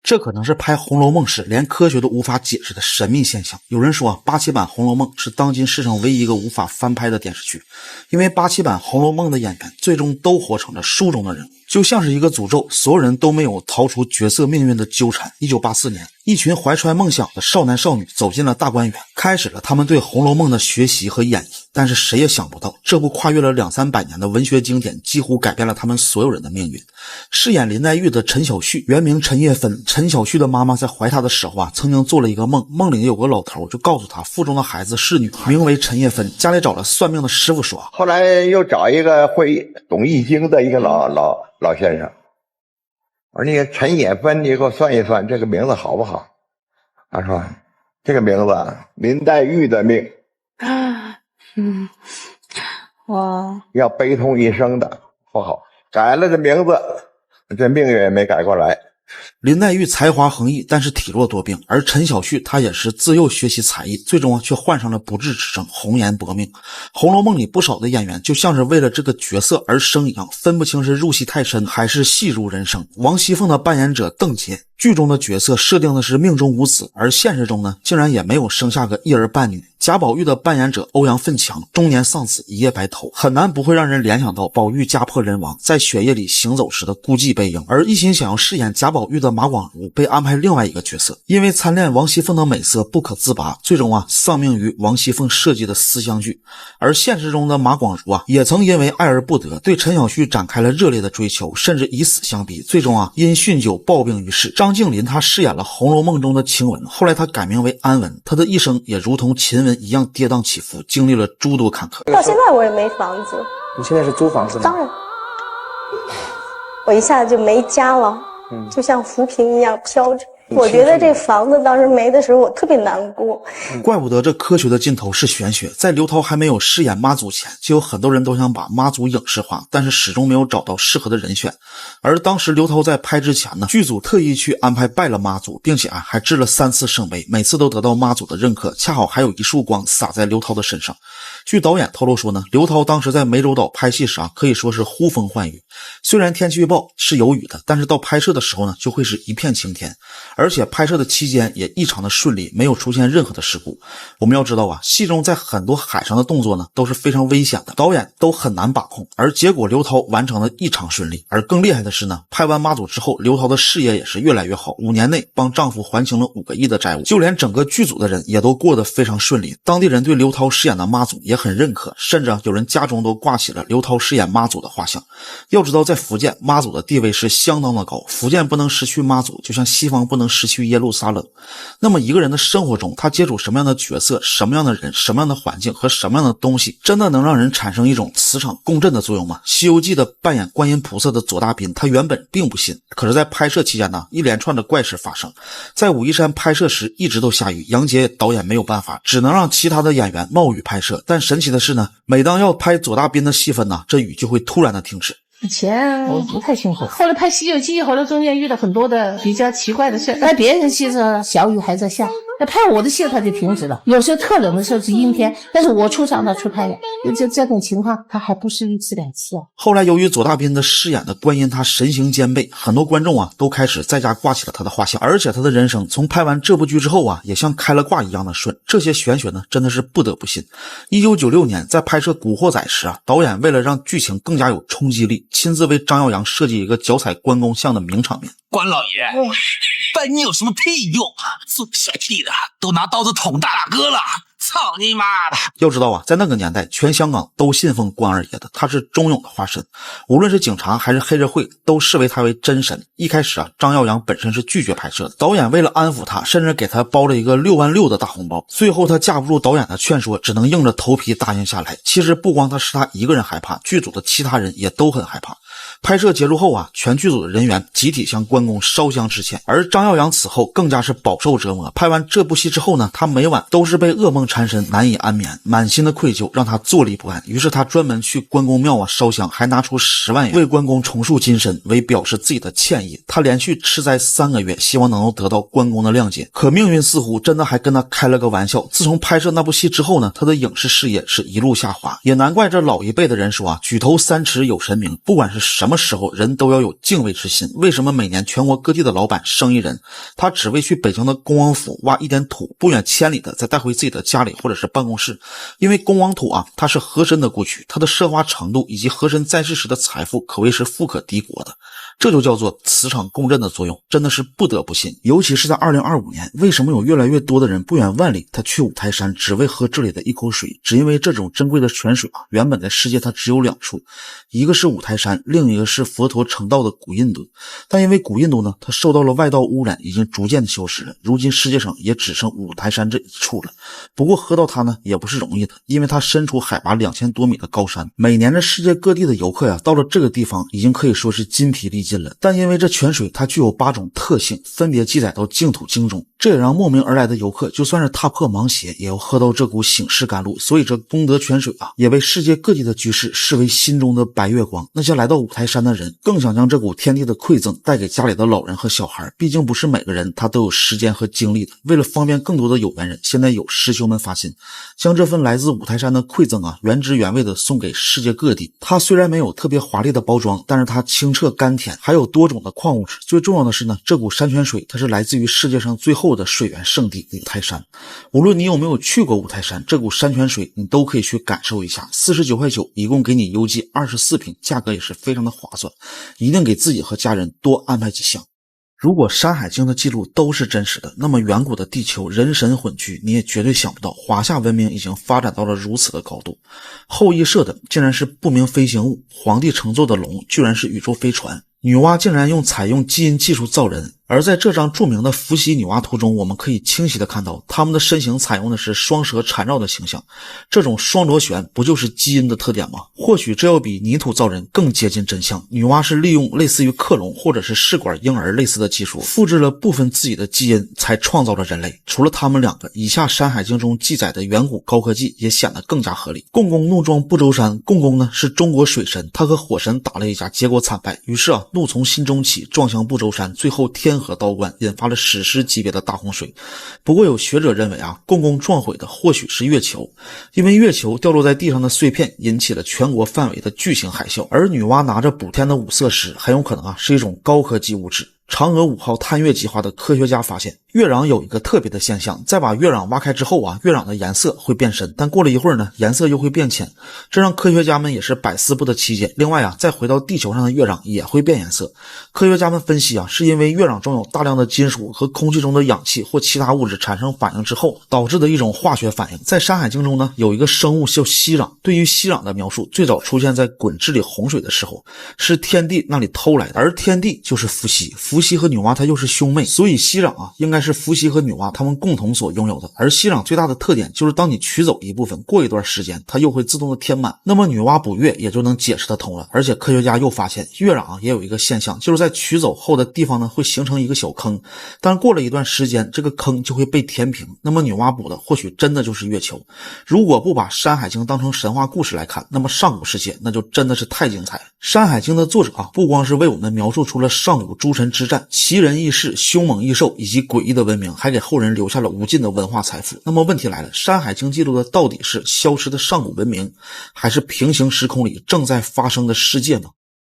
这可能是拍《红楼梦》时连科学都无法解释的神秘现象。有人说啊，87版《红楼梦》是当今世上唯一一个无法翻拍的电视剧，因为87版《红楼梦》的演员最终都活成了书中的人物，就像是一个诅咒，所有人都没有逃出角色命运的纠缠。1984年，一群怀揣梦想的少男少女走进了大观园，开始了他们对《红楼梦》的学习和演绎。但是谁也想不到，这部跨越了200-300年的文学经典几乎改变了他们所有人的命运。饰演林黛玉的陈小旭，原名陈叶芬。陈小旭的妈妈在怀他的时候啊，曾经做了一个梦，梦里有个老头就告诉他，腹中的孩子是女孩，名为陈叶芬。家里找了算命的师傅说，后来又找一个会懂易经的一个老先生，我说那个陈叶芬，你给我算一算这个名字好不好？他说这个名字林黛玉的命我要悲痛一生的不好，改了这名字，这命运也没改过来。林黛玉才华横溢，但是体弱多病，而陈小旭他也是自幼学习才艺，最终却患上了不治之症，红颜薄命。《红楼梦》里不少的演员就像是为了这个角色而生一样，分不清是入戏太深还是戏如人生。王熙凤的扮演者邓婕，剧中的角色设定的是命中无子，而现实中呢，竟然也没有生下个一儿半女。贾宝玉的扮演者欧阳奋强，中年丧子，一夜白头，很难不会让人联想到宝玉家破人亡，在雪夜里行走时的孤寂背影。而一心想要饰演贾宝玉的马广如被安排另外一个角色，因为贪恋王熙凤的美色不可自拔，最终丧命于王熙凤设计的思乡剧。而现实中的马广如也曾因为爱而不得，对陈小旭展开了热烈的追求，甚至以死相逼，最终因酗酒暴病于世。张静林她饰演了《红楼梦》中的晴雯，后来她改名为安雯，她的一生也如同晴雯一样跌宕起伏，经历了诸多坎坷。到现在我也没房子。你现在是租房子吗？当然，我一下子就没家了，就像浮萍一样飘着。我觉得这房子当时没的时候，我特别难过。怪不得这科学的尽头是玄学。在刘涛还没有饰演妈祖前，就有很多人都想把妈祖影视化，但是始终没有找到适合的人选。而当时刘涛在拍之前呢，剧组特意去安排拜了妈祖，并且还置了3次圣杯，每次都得到妈祖的认可，恰好还有一束光洒在刘涛的身上。据导演透露说呢，刘涛当时在湄洲岛拍戏时可以说是呼风唤雨。虽然天气预报是有雨的，但是到拍摄的时候呢，就会是一片晴天。而且拍摄的期间也异常的顺利，没有出现任何的事故。我们要知道戏中在很多海上的动作呢都是非常危险的，导演都很难把控，而结果刘涛完成了异常顺利。而更厉害的是呢，拍完妈祖之后，刘涛的事业也是越来越好，5年内帮丈夫还清了5个亿的债务，就连整个剧组的人也都过得非常顺利。当地人对刘涛饰演的妈祖也很认可，甚至有人家中都挂起了刘涛饰演妈祖的画像。要知道在福建，妈祖的地位是相当的高，福建不能失去妈祖，就像西方不能失去耶路撒冷。那么一个人的生活中，他接触什么样的角色、什么样的人、什么样的环境和什么样的东西，真的能让人产生一种磁场共振的作用吗？西游记的扮演观音菩萨的左大斌，他原本并不信，可是在拍摄期间呢，一连串的怪事发生。在武夷山拍摄时一直都下雨，杨洁导演没有办法，只能让其他的演员冒雨拍摄。但神奇的是呢，每当要拍左大斌的戏份呢，这雨就会突然的停止。以前我不太清楚，后来拍《西游记》，后来中间遇到很多的比较奇怪的事。拍别人戏的小雨还在下，那拍我的戏它就停止了。有时候特冷的时候是阴天，但是我出场他去拍了，就这种情况，他还不是1次2次啊。后来由于左大斌的饰演的观音他神形兼备，很多观众都开始在家挂起了他的画像，而且他的人生从拍完这部剧之后也像开了挂一样的顺。这些玄学呢，真的是不得不信。1996年在拍摄《古惑仔》时导演为了让剧情更加有冲击力，亲自为张耀扬设计一个脚踩关公像的名场面。关老爷，扮你有什么屁用啊？做小弟的都拿刀子捅大哥了，操你妈的！要知道在那个年代，全香港都信奉关二爷的，他是忠勇的化身，无论是警察还是黑社会，都视为他为真神。一开始张耀扬本身是拒绝拍摄的，导演为了安抚他，甚至给他包了一个6万6的大红包。最后他架不住导演的劝说，只能硬着头皮答应下来。其实不光是他一个人害怕，剧组的其他人也都很害怕。拍摄结束后全剧组的人员集体向关公烧香致歉，而张耀扬此后更加是饱受折磨。拍完这部戏之后呢，他每晚都是被噩梦缠身，难以安眠，满心的愧疚让他坐立不安。于是他专门去关公庙烧香，还拿出10万元为关公重塑金身，为表示自己的歉意。他连续吃斋3个月，希望能够得到关公的谅解。可命运似乎真的还跟他开了个玩笑，自从拍摄那部戏之后呢，他的影视事业是一路下滑。也难怪这老一辈的人说举头三尺有神明，不管是什么什么时候人都要有敬畏之心？为什么每年全国各地的老板、生意人，他只为去北京的恭王府挖一点土，不远千里的再带回自己的家里或者是办公室？因为恭王土啊，它是和珅的故居，它的奢华程度以及和珅在世时的财富可谓是富可敌国的，这就叫做磁场共振的作用，真的是不得不信。尤其是在2025年，为什么有越来越多的人不远万里他去五台山只为喝这里的一口水？只因为这种珍贵的泉水啊，原本在世界它只有2处，一个是五台山，另一个是佛陀成道的古印度。但因为古印度呢，它受到了外道污染，已经逐渐的消失了，如今世界上也只剩五台山这一处了。不过喝到它呢也不是容易的，因为它身处海拔2000多米的高山，每年的世界各地的游客呀，到了这个地方已经可以说是筋疲力尽了。但因为这泉水它具有8种特性，分别记载到净土经中，这也让慕名而来的游客就算是踏破盲鞋也要喝到这股醒世甘露。所以这功德泉水啊，也被世界各地的居士视为心中的白月光。那些来到五台山的人更想将这股天地的馈赠带给家里的老人和小孩，毕竟不是每个人他都有时间和精力的。为了方便更多的有缘人，现在有师兄们发心将这份来自五台山的馈赠啊，原汁原味的送给世界各地。它虽然没有特别华丽的包装，但是它清澈甘甜，还有多种的矿物质。最重要的是呢，这股山泉水它是来自于世界上最后的水源圣地五台山。无论你有没有去过五台山，这股山泉水你都可以去感受一下。49.9块，一共给你邮寄24瓶，价格也是非常的划算，一定给自己和家人多安排几项。如果山海经的记录都是真实的，那么远古的地球人神混居，你也绝对想不到华夏文明已经发展到了如此的高度。后羿射的竟然是不明飞行物，皇帝乘坐的龙居然是宇宙飞船，女娲竟然采用基因技术造人。而在这张著名的伏羲女娲图中，我们可以清晰的看到她们的身形采用的是双蛇缠绕的形象，这种双螺旋不就是基因的特点吗？或许这要比泥土造人更接近真相。女娲是利用类似于克隆或者是试管婴儿类似的技术，复制了部分自己的基因才创造了人类。除了他们两个，以下山海经中记载的远古高科技也显得更加合理。共工怒撞不周山，共工呢是中国水神，他和火神打了一架，结果惨败，于是怒从心中起，撞向不周山，最后天河道观，引发了史诗级别的大洪水。不过有学者认为共工撞毁的或许是月球，因为月球掉落在地上的碎片引起了全国范围的巨型海啸，而女娲拿着补天的五色石很有可能是一种高科技物质。嫦娥5号探月计划的科学家发现，月壤有一个特别的现象，在把月壤挖开之后月壤的颜色会变深，但过了一会儿呢，颜色又会变浅，这让科学家们也是百思不得其解。另外再回到地球上的月壤也会变颜色，科学家们分析是因为月壤中有大量的金属和空气中的氧气或其他物质产生反应之后导致的一种化学反应。在山海经中呢，有一个生物叫息壤，对于息壤的描述最早出现在滚治理洪水的时候，是天帝那里偷来的，而天帝就是伏羲，伏羲和女娲她又是兄妹，所以息壤应该是伏羲和女娲他们共同所拥有的。而息壤最大的特点就是当你取走一部分，过一段时间它又会自动的填满，那么女娲补月也就能解释得通了。而且科学家又发现月壤也有一个现象，就是在取走后的地方呢会形成一个小坑，但过了一段时间这个坑就会被填平，那么女娲补的或许真的就是月球。如果不把山海经当成神话故事来看，那么上古世界那就真的是太精彩。山海经的作者不光是为我们描述出了上古诸神之战奇人异事、凶猛异兽以及诡异的文明，还给后人留下了无尽的文化财富。那么问题来了，山海经记录的到底是消失的上古文明，还是平行时空里正在发生的世界呢？